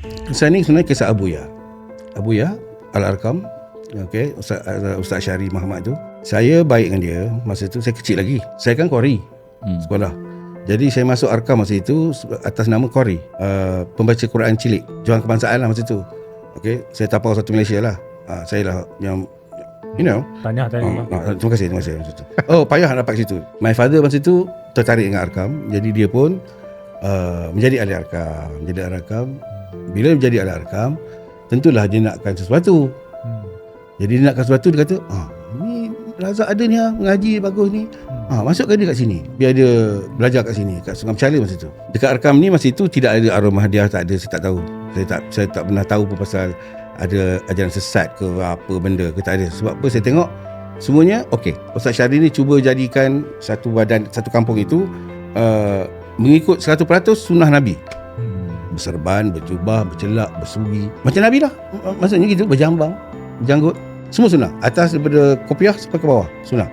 Kisah ni sebenarnya kisah Abuya Al-Arkam. Okay, Ustaz Syari Muhammad tu. Saya baik dengan dia. Masa tu saya kecil lagi. Saya kan Qori sekolah. Jadi saya masuk Arkam masa itu atas nama Qori, pembaca Quran cilik, Juang Kebangsaan lah masa tu. Okay, saya tapau satu Malaysia lah. Saya lah yang Tanya terima kasih masa tu. Payah nak dapat situ. My father masa tu tertarik dengan Arkam. Jadi dia pun menjadi ahli Arkam. Bila menjadi ahli Arkam, tentulah dia nakkan sesuatu. Jadi dia nakkan sesuatu, dia kata ni Razak ada ni mengaji bagus ni, masukkan dia kat sini, biar dia belajar kat sini, kat Sungai Penchala masa tu. Dekat Arkam ni masa itu tidak ada Arwah Mahdiah, tak ada, saya tak tahu. Saya tak pernah tahu pun pasal ada ajaran sesat ke apa benda ke, tak ada. Sebab apa, saya tengok semuanya okey. Ustaz Syari ni cuba jadikan satu kampung itu mengikut 100% sunnah Nabi. Berserban, berjubah, bercelak, bersuri, macam Nabi lah. Maksudnya gitu, berjambang, janggut, semua sunnah. Atas daripada kopiah sampai ke bawah sunnah.